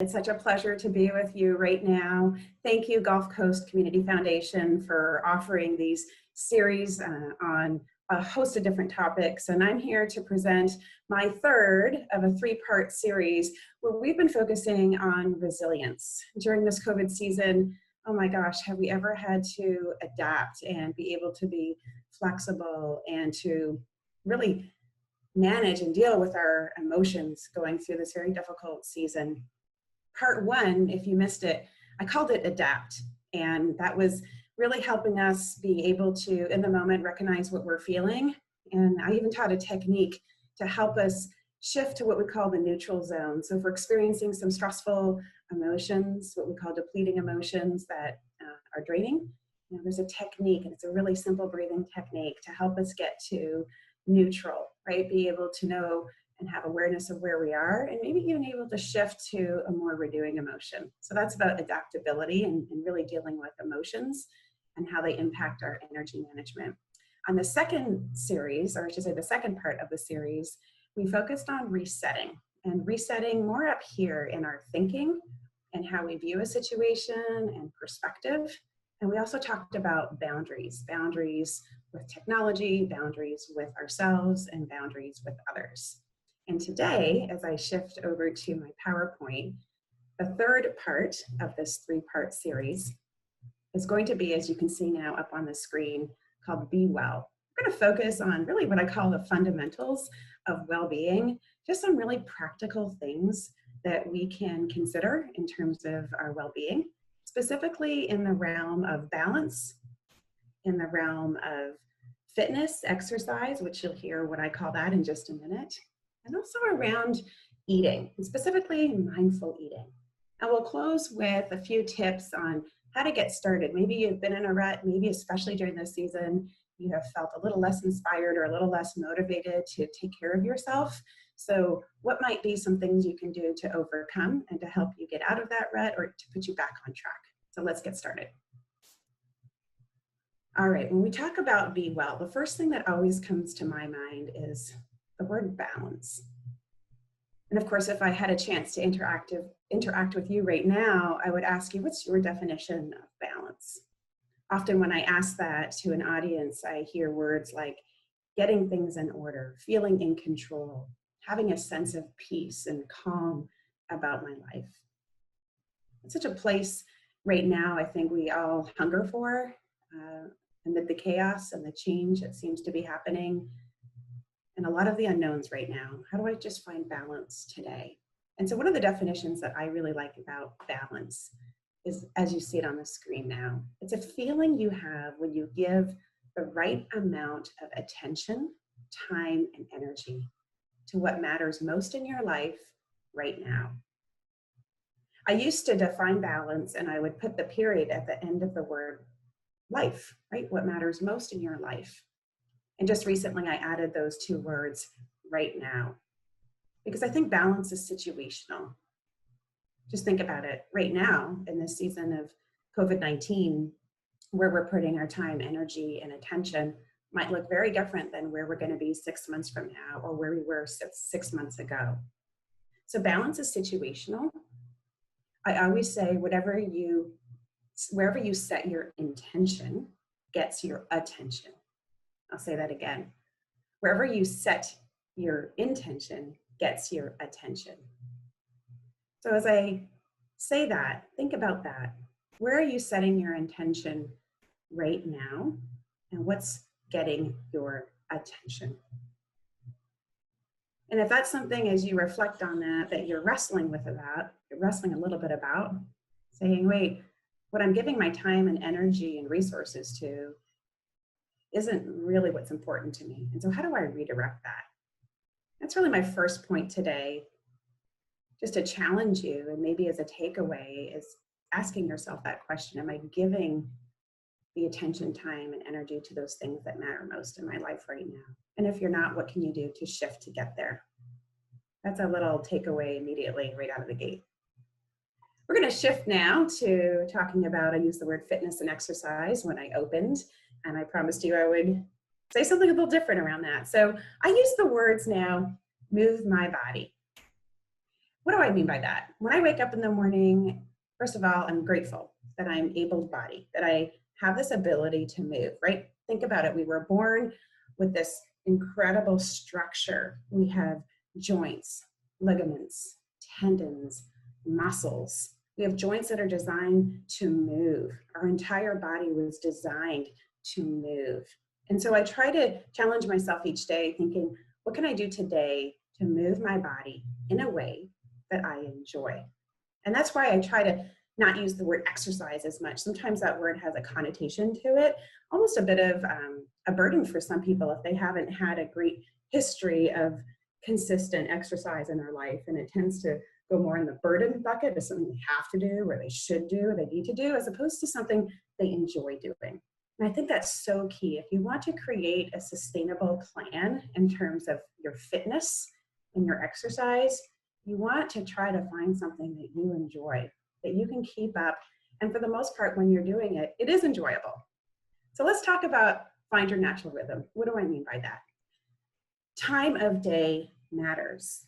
It's such a pleasure to be with you right now. Thank you, Gulf Coast Community Foundation, for offering these series on a host of different topics. And I'm here to present my third of a three-part series where we've been focusing on resilience. During this COVID season, oh my gosh, have we ever had to adapt and be able to be flexible and to really manage and deal with our emotions going through this very difficult season. Part one, if you missed it, I called it Adapt. And that was really helping us be able to, in the moment, recognize what we're feeling. And I even taught a technique to help us shift to what we call the neutral zone. So if we're experiencing some stressful emotions, what we call depleting emotions that are draining, there's a technique, and it's a really simple breathing technique to help us get to neutral, right? Be able to know and have awareness of where we are, and maybe even able to shift to a more renewing emotion. So that's about adaptability and really dealing with emotions and how they impact our energy management. On the second series, or I should say the second part of the series, we focused on resetting, and resetting more up here in our thinking and how we view a situation and perspective. And we also talked about boundaries with technology, boundaries with ourselves, and boundaries with others. And today, as I shift over to my PowerPoint, the third part of this three-part series is going to be, as you can see now up on the screen, called Be Well. We're going to focus on really what I call the fundamentals of well-being, just some really practical things that we can consider in terms of our well-being, specifically in the realm of balance, in the realm of fitness, exercise, which you'll hear what I call that in just a minute, and also around eating, and specifically mindful eating. And we'll close with a few tips on how to get started. Maybe you've been in a rut, maybe especially during this season, you have felt a little less inspired or a little less motivated to take care of yourself. So what might be some things you can do to overcome and to help you get out of that rut or to put you back on track? So let's get started. All right, when we talk about Be Well, the first thing that always comes to my mind is the word balance. And of course, if I had a chance to interact with you right now, I would ask you, what's your definition of balance? Often when I ask that to an audience, I hear words like getting things in order, feeling in control, having a sense of peace and calm about my life. It's such a place right now I think we all hunger for, amid the chaos and the change that seems to be happening, and a lot of the unknowns right now. How do I just find balance today? And so one of the definitions that I really like about balance is, as you see it on the screen now, it's a feeling you have when you give the right amount of attention, time, and energy to what matters most in your life right now. I used to define balance and I would put the period at the end of the word life, right? What matters most in your life. And just recently I added those two words, right now, because I think balance is situational. Just think about it right now in this season of COVID-19, where we're putting our time, energy, and attention might look very different than where we're going to be 6 months from now or where we were six months ago. So balance is situational. I always say wherever you set your intention gets your attention. I'll say that again. Wherever you set your intention gets your attention. So as I say that, think about that. Where are you setting your intention right now? And what's getting your attention? And if that's something, as you reflect on that you're wrestling a little bit about, saying, wait, what I'm giving my time and energy and resources to isn't really what's important to me. And so how do I redirect that? That's really my first point today, just to challenge you, and maybe as a takeaway is asking yourself that question, am I giving the attention, time, and energy to those things that matter most in my life right now? And if you're not, what can you do to shift to get there? That's a little takeaway immediately right out of the gate. We're going to shift now to talking about, I used the word fitness and exercise when I opened, and I promised you I would say something a little different around that. So I use the words now, move my body. What do I mean by that? When I wake up in the morning, first of all, I'm grateful that I'm able-bodied, that I have this ability to move, right? Think about it. We were born with this incredible structure. We have joints, ligaments, tendons, muscles. We have joints that are designed to move. Our entire body was designed to move. And so I try to challenge myself each day thinking, what can I do today to move my body in a way that I enjoy? And that's why I try to not use the word exercise as much. Sometimes that word has a connotation to it, almost a bit of a burden for some people if they haven't had a great history of consistent exercise in their life. And it tends to go more in the burden bucket of something they have to do, or they should do, or they need to do, as opposed to something they enjoy doing. And I think that's so key. If you want to create a sustainable plan in terms of your fitness and your exercise, you want to try to find something that you enjoy, that you can keep up. And for the most part, when you're doing it, it is enjoyable. So let's talk about find your natural rhythm. What do I mean by that? Time of day matters.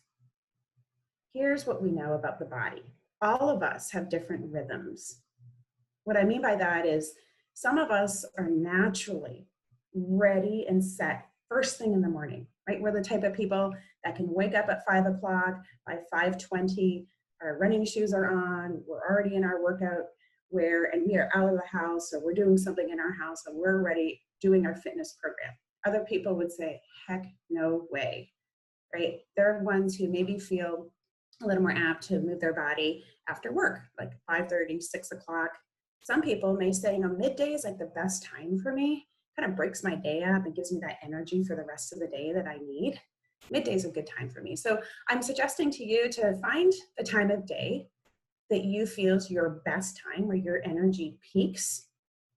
Here's what we know about the body. All of us have different rhythms. What I mean by that is some of us are naturally ready and set first thing in the morning, right? We're the type of people that can wake up at 5 o'clock, by 5:20, our running shoes are on, we're already in our workout wear, and we are out of the house, or we're doing something in our house, and we're ready doing our fitness program. Other people would say, heck no way, right? They're ones who maybe feel a little more apt to move their body after work, like 5:30, 6 o'clock. Some people may say, midday is like the best time for me, kind of breaks my day up and gives me that energy for the rest of the day that I need. Midday is a good time for me. So I'm suggesting to you to find the time of day that you feel is your best time, where your energy peaks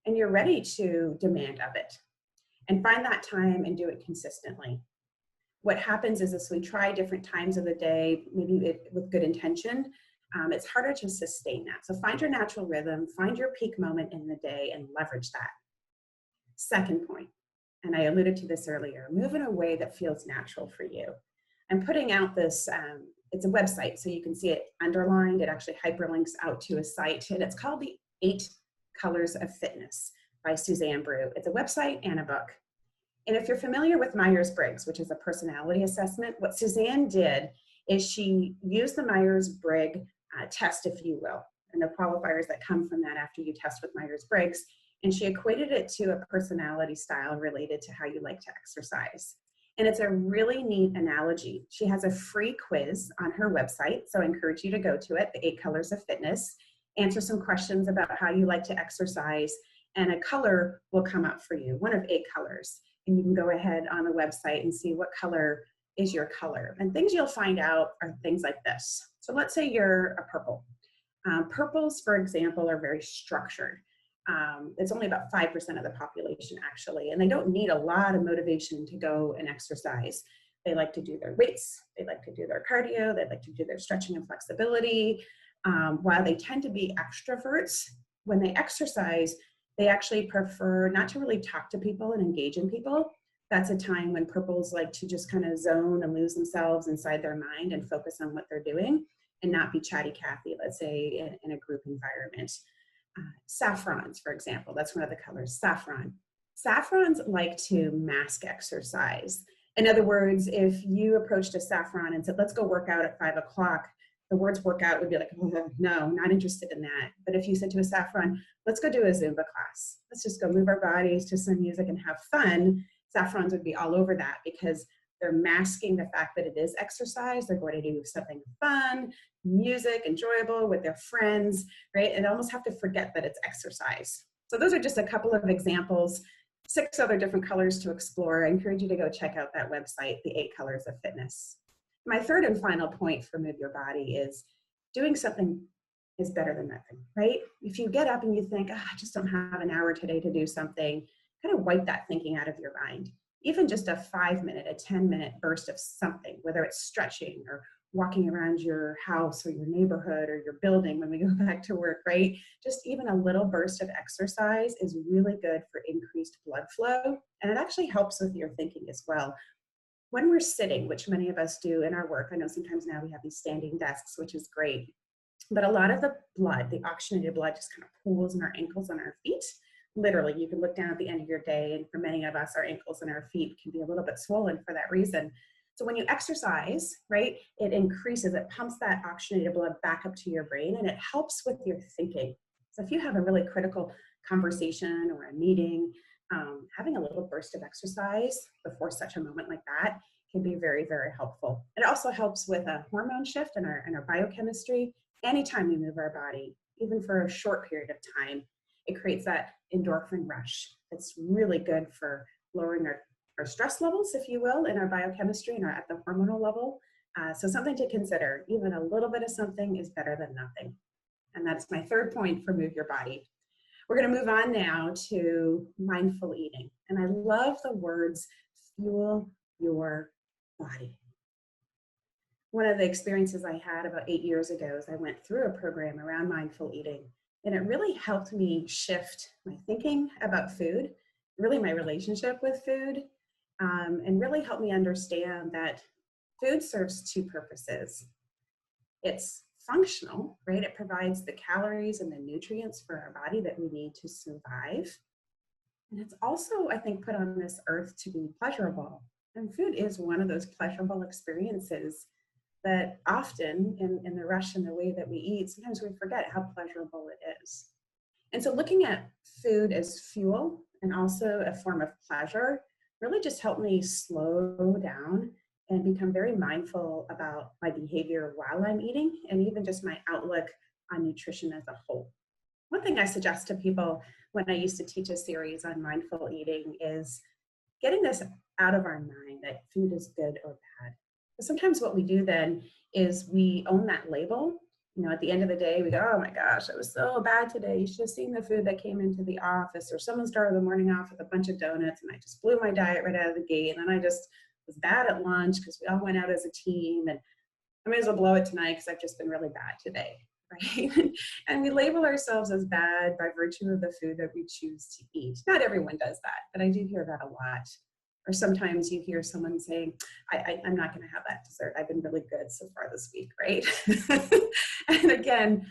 and you're ready to demand of it. And find that time and do it consistently. What happens is as we try different times of the day, maybe with good intention, it's harder to sustain that. So find your natural rhythm, find your peak moment in the day, and leverage that. Second point, and I alluded to this earlier, move in a way that feels natural for you. I'm putting out this, it's a website, so you can see it underlined. It actually hyperlinks out to a site, and it's called the 8 Colors of Fitness by Suzanne Brew. It's a website and a book. And if you're familiar with Myers-Briggs, which is a personality assessment, what Suzanne did is she used the Myers-Briggs test, if you will, and the qualifiers that come from that after you test with Myers-Briggs, and she equated it to a personality style related to how you like to exercise. And it's a really neat analogy. She has a free quiz on her website, so I encourage you to go to it, the 8 Colors of Fitness, answer some questions about how you like to exercise, and a color will come up for you, one of 8 colors. And you can go ahead on the website and see what color is your color. And things you'll find out are things like this. So let's say you're a purple. Purples, for example, are very structured. It's only about 5% of the population actually, and they don't need a lot of motivation to go and exercise. They like to do their weights, they like to do their cardio, they like to do their stretching and flexibility. While they tend to be extroverts, when they exercise, they actually prefer not to really talk to people and engage in people. That's a time when purples like to just kind of zone and lose themselves inside their mind and focus on what they're doing and not be chatty Cathy, let's say, in a group environment. Saffrons, for example, that's one of the colors, saffron. Saffrons like to mask exercise. In other words, if you approached a saffron and said, let's go work out at 5 o'clock, the words workout would be like, oh, no, not interested in that. But if you said to a saffron, let's go do a Zumba class, let's just go move our bodies to some music and have fun, saffrons would be all over that because they're masking the fact that it is exercise. They're going to do something fun, music, enjoyable with their friends, right? And almost have to forget that it's exercise. So those are just a couple of examples, 6 other different colors to explore. I encourage you to go check out that website, the 8 Colors of Fitness. My third and final point for Move Your Body is doing something is better than nothing, right? If you get up and you think, I just don't have an hour today to do something, kind of wipe that thinking out of your mind. Even just a 5-minute, a 10-minute burst of something, whether it's stretching or walking around your house or your neighborhood or your building when we go back to work, right? Just even a little burst of exercise is really good for increased blood flow. And it actually helps with your thinking as well. when we're sitting, which many of us do in our work, I know sometimes now we have these standing desks, which is great, but a lot of the blood, the oxygenated blood, just kind of pools in our ankles and our feet. Literally, you can look down at the end of your day, and for many of us, our ankles and our feet can be a little bit swollen for that reason. So when you exercise, right, it increases, it pumps that oxygenated blood back up to your brain, and it helps with your thinking. So if you have a really critical conversation or a meeting, having a little burst of exercise before such a moment like that can be very, very helpful. It also helps with a hormone shift in our biochemistry. Anytime we move our body, even for a short period of time, it creates that endorphin rush. It's really good for lowering our stress levels, if you will, in our biochemistry and at the hormonal level. So something to consider. Even a little bit of something is better than nothing. And that's my third point for Move Your Body. We're going to move on now to mindful eating. And I love the words fuel your body. One of the experiences I had about 8 years ago is I went through a program around mindful eating, and it really helped me shift my thinking about food, really my relationship with food, and really helped me understand that food serves two purposes. It's functional, right? It provides the calories and the nutrients for our body that we need to survive. And it's also, I think, put on this earth to be pleasurable. And food is one of those pleasurable experiences that often in the rush and the way that we eat, sometimes we forget how pleasurable it is. And so looking at food as fuel and also a form of pleasure really just helped me slow down and become very mindful about my behavior while I'm eating, and even just my outlook on nutrition as a whole. One thing I suggest to people when I used to teach a series on mindful eating is getting this out of our mind that food is good or bad. But sometimes what we do then is we own that label. You know, at the end of the day, we go, oh my gosh, it was so bad today. You should have seen the food that came into the office, or someone started the morning off with a bunch of donuts and I just blew my diet right out of the gate. And then I just was bad at lunch because we all went out as a team, and I may as well blow it tonight because I've just been really bad today, right? And we label ourselves as bad by virtue of the food that we choose to eat. Not everyone does that, but I do hear that a lot. Or sometimes you hear someone saying, I'm not going to have that dessert. I've been really good so far this week, right? And again,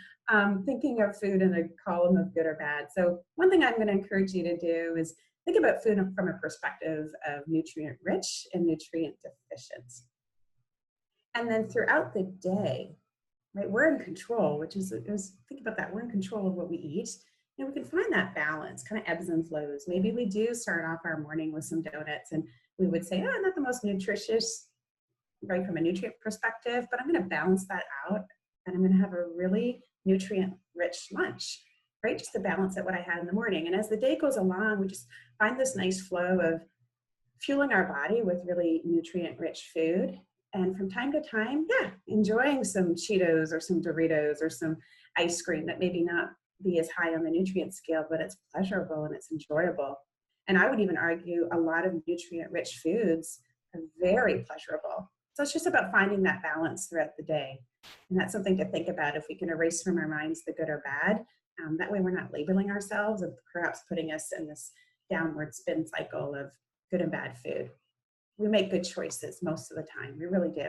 thinking of food in a column of good or bad. So one thing I'm going to encourage you to do is think about food from a perspective of nutrient rich and nutrient deficient. And then throughout the day, right, we're in control, think about that, we're in control of what we eat. And we can find that balance, kind of ebbs and flows. Maybe we do start off our morning with some donuts and we would say, oh, not the most nutritious, right, from a nutrient perspective, but I'm going to balance that out and I'm going to have a really nutrient rich lunch, right? Just to balance out what I had in the morning. And as the day goes along, we just find this nice flow of fueling our body with really nutrient rich food. And from time to time, yeah, enjoying some Cheetos or some Doritos or some ice cream that maybe not be as high on the nutrient scale, but it's pleasurable and it's enjoyable. And I would even argue a lot of nutrient rich foods are very pleasurable. So it's just about finding that balance throughout the day. And that's something to think about if we can erase from our minds the good or bad. That way we're not labeling ourselves and perhaps putting us in this downward spin cycle of good and bad food. We make good choices most of the time. We really do.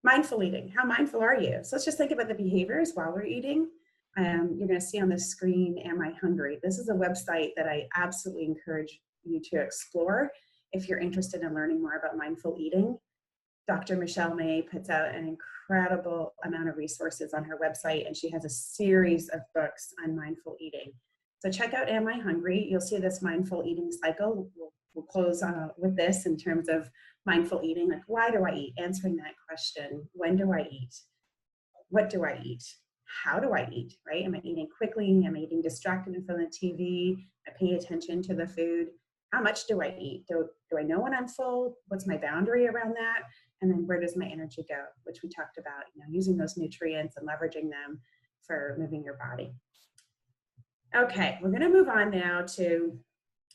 Mindful eating. How mindful are you? So let's just think about the behaviors while we're eating. You're going to see on the screen, Am I Hungry? This is a website that I absolutely encourage you to explore if you're interested in learning more about mindful eating. Dr. Michelle May puts out an incredible amount of resources on her website, and she has a series of books on mindful eating. So check out Am I Hungry? You'll see this mindful eating cycle. We'll close with this in terms of mindful eating. Like, why do I eat? Answering that question. When do I eat? What do I eat? How do I eat, right? Am I eating quickly? Am I eating distracted in front of the TV? I pay attention to the food. How much do I eat? Do I know when I'm full? What's my boundary around that? And then where does my energy go? Which we talked about, using those nutrients and leveraging them for moving your body. Okay, we're gonna move on now to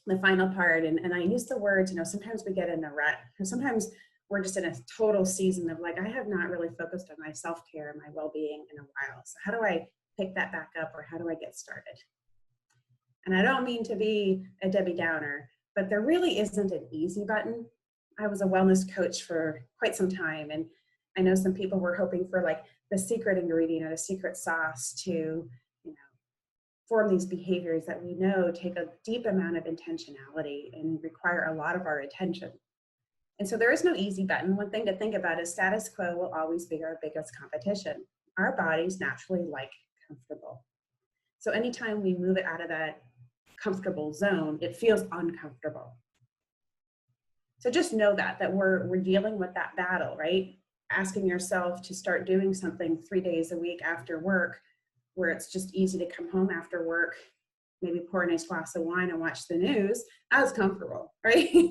the final part. And I use the words, sometimes we get in a rut. And sometimes we're just in a total season of like, I have not really focused on my self-care and my well-being in a while. So how do I pick that back up, or how do I get started? And I don't mean to be a Debbie Downer, but there really isn't an easy button. I was a wellness coach for quite some time, and I know some people were hoping for like the secret ingredient or the secret sauce to, form these behaviors that we know take a deep amount of intentionality and require a lot of our attention. And so there is no easy button. One thing to think about is status quo will always be our biggest competition. Our bodies naturally like comfortable. So anytime we move it out of that comfortable zone, it feels uncomfortable. So just know that we're dealing with that battle, right? Asking yourself to start doing something 3 days a week after work, where it's just easy to come home after work, maybe pour a nice glass of wine and watch the news, that's comfortable, right?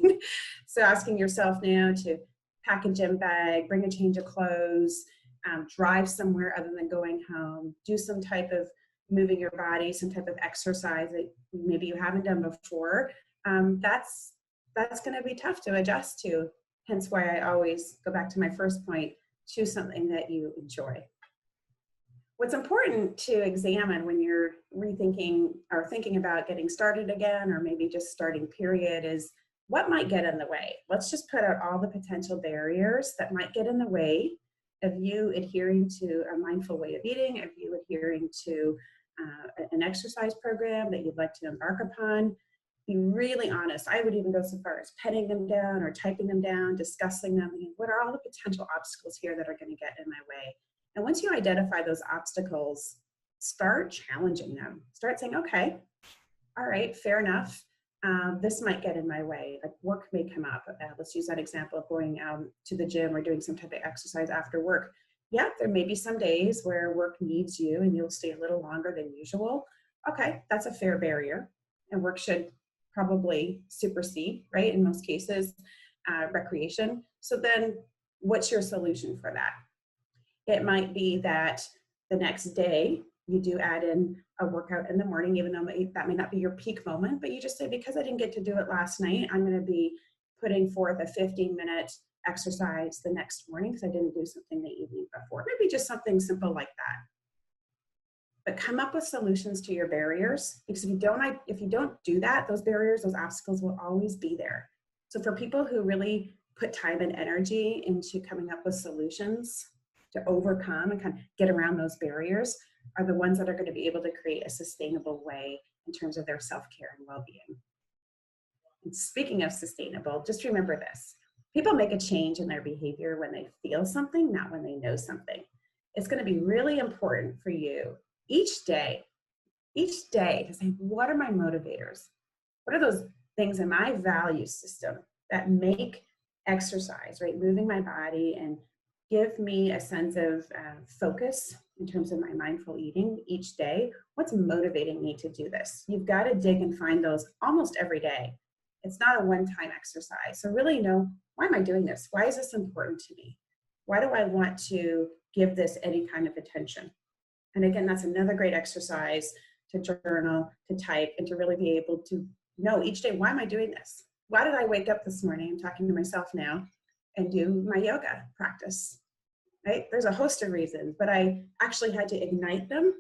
So asking yourself now to pack a gym bag, bring a change of clothes, drive somewhere other than going home, do some type of moving your body, some type of exercise that maybe you haven't done before, that's going to be tough to adjust to. Hence why I always go back to my first point, choose something that you enjoy. What's important to examine when you're rethinking or thinking about getting started again, or maybe just starting period, is what might get in the way. Let's just put out all the potential barriers that might get in the way of you adhering to a mindful way of eating, of you adhering to an exercise program that you'd like to embark upon. Be really honest. I would even go so far as penning them down or typing them down, discussing them. What are all the potential obstacles here that are going to get in my way? And once you identify those obstacles, start challenging them. Start saying, okay, all right, fair enough. This might get in my way. Like work may come up. Let's use that example of going to the gym or doing some type of exercise after work. Yeah, there may be some days where work needs you and you'll stay a little longer than usual. Okay, that's a fair barrier. And work should probably supersede, right, in most cases, recreation. So then what's your solution for that? It might be that the next day you do add in a workout in the morning, even though that may not be your peak moment, but you just say, because I didn't get to do it last night, I'm going to be putting forth a 15-minute exercise the next morning because I didn't do something the evening before. Maybe just something simple like that. But come up with solutions to your barriers, because if you don't do that, those barriers, those obstacles will always be there. So for people who really put time and energy into coming up with solutions to overcome and kind of get around those barriers, are the ones that are going to be able to create a sustainable way in terms of their self-care and well-being. And speaking of sustainable, just remember this. People make a change in their behavior when they feel something, not when they know something. It's going to be really important for you each day to say, what are my motivators? What are those things in my value system that make exercise, right, moving my body, and give me a sense of focus in terms of my mindful eating each day? What's motivating me to do this? You've got to dig and find those almost every day. It's not a one-time exercise. So really know, why am I doing this? Why is this important to me? Why do I want to give this any kind of attention? And again, that's another great exercise to journal, to type, and to really be able to know each day, why am I doing this? Why did I wake up this morning? I'm talking to myself now, and do my yoga practice, right? There's a host of reasons, but I actually had to ignite them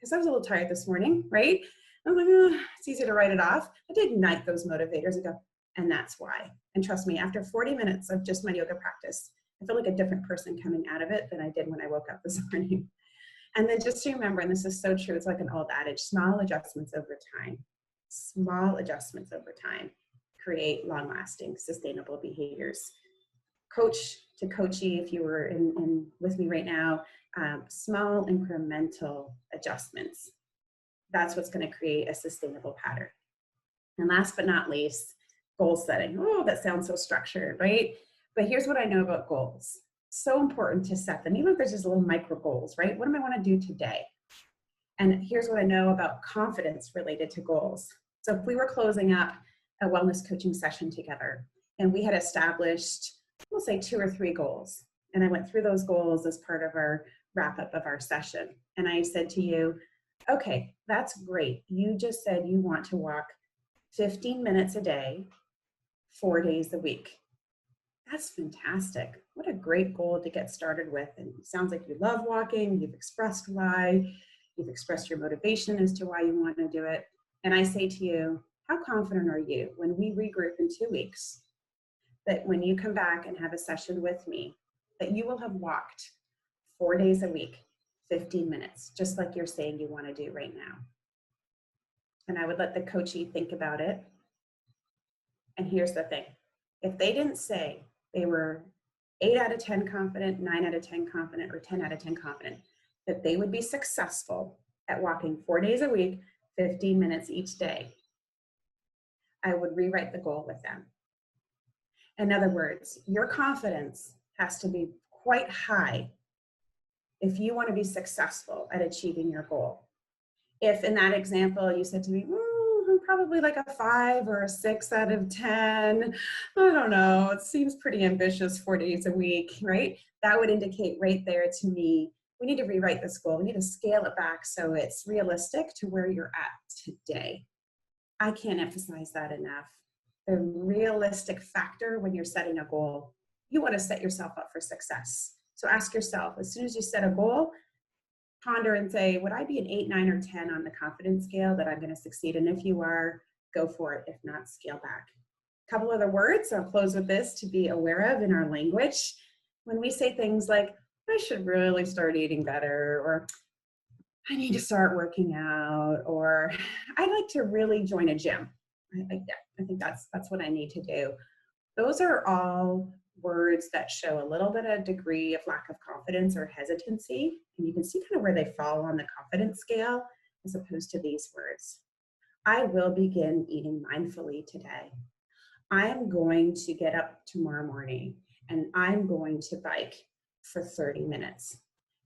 because I was a little tired this morning, right? I'm like, oh, it's easy to write it off. I had to ignite those motivators and go, and that's why. And trust me, after 40 minutes of just my yoga practice, I feel like a different person coming out of it than I did when I woke up this morning. And then just to remember, and this is so true, it's like an old adage, small adjustments over time. Small adjustments over time create long-lasting, sustainable behaviors. Coach to coachee, if you were in with me right now, small incremental adjustments. That's what's going to create a sustainable pattern. And last but not least, goal setting. Oh, that sounds so structured, right? But here's what I know about goals. So important to set them, even if there's just little micro goals, right? What do I want to do today? And here's what I know about confidence related to goals. So if we were closing up a wellness coaching session together and we had established, we'll say 2 or 3 goals, and I went through those goals as part of our wrap up of our session. And I said to you, okay, that's great. You just said you want to walk 15 minutes a day, 4 days a week. That's fantastic. What a great goal to get started with. And it sounds like you love walking. You've expressed why. You've expressed your motivation as to why you want to do it. And I say to you, how confident are you when we regroup in 2 weeks that when you come back and have a session with me, that you will have walked 4 days a week, 15 minutes, just like you're saying you want to do right now. And I would let the coachee think about it. And here's the thing. If they didn't say they were 8 out of 10 confident, 9 out of 10 confident, or 10 out of 10 confident, that they would be successful at walking 4 days a week, 15 minutes each day, I would rewrite the goal with them. In other words, your confidence has to be quite high if you want to be successful at achieving your goal. If in that example you said to me, I'm probably like a 5 or a 6 out of 10, I don't know, it seems pretty ambitious, 4 days a week, right? That would indicate right there to me, we need to rewrite this goal. We need to scale it back so it's realistic to where you're at today. I can't emphasize that enough. The realistic factor when you're setting a goal, you want to set yourself up for success. So ask yourself, as soon as you set a goal, ponder and say, would I be an 8, 9, or 10 on the confidence scale that I'm going to succeed? And if you are, go for it. If not, scale back. A couple other words, I'll close with this, to be aware of in our language. When we say things like, I should really start eating better, or I need to start working out, or I'd like to really join a gym. I think that's what I need to do. Those are all words that show a little bit of degree of lack of confidence or hesitancy. And you can see kind of where they fall on the confidence scale as opposed to these words. I will begin eating mindfully today. I am going to get up tomorrow morning and I'm going to bike for 30 minutes.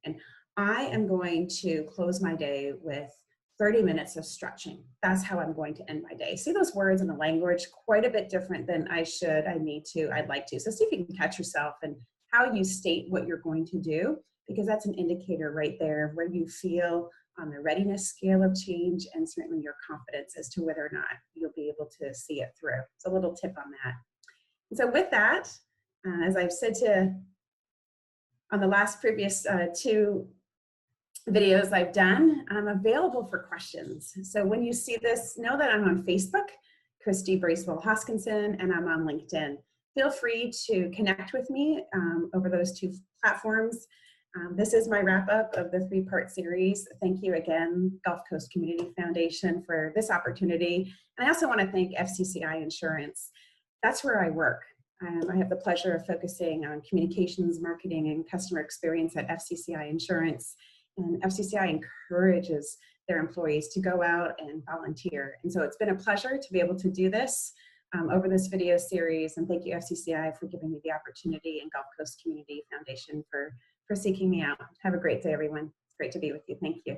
And I am going to close my day with 30 minutes of stretching. That's how I'm going to end my day. See those words in the language, quite a bit different than I should, I need to, I'd like to. So see if you can catch yourself and how you state what you're going to do, because that's an indicator right there of where you feel on the readiness scale of change and certainly your confidence as to whether or not you'll be able to see it through. It's a little tip on that. And so with that, as I've said on the last previous 2 videos I've done, I'm available for questions. So when you see this, know that I'm on Facebook, Christy Bracewell Hoskinson, and I'm on LinkedIn. Feel free to connect with me over those 2 platforms. This is my wrap up of the 3-part series. Thank you again, Gulf Coast Community Foundation, for this opportunity. And I also want to thank FCCI Insurance. That's where I work. I have the pleasure of focusing on communications, marketing, and customer experience at FCCI Insurance. And FCCI encourages their employees to go out and volunteer. And so it's been a pleasure to be able to do this over this video series. And thank you, FCCI, for giving me the opportunity, and Gulf Coast Community Foundation for seeking me out. Have a great day, everyone. It's great to be with you. Thank you.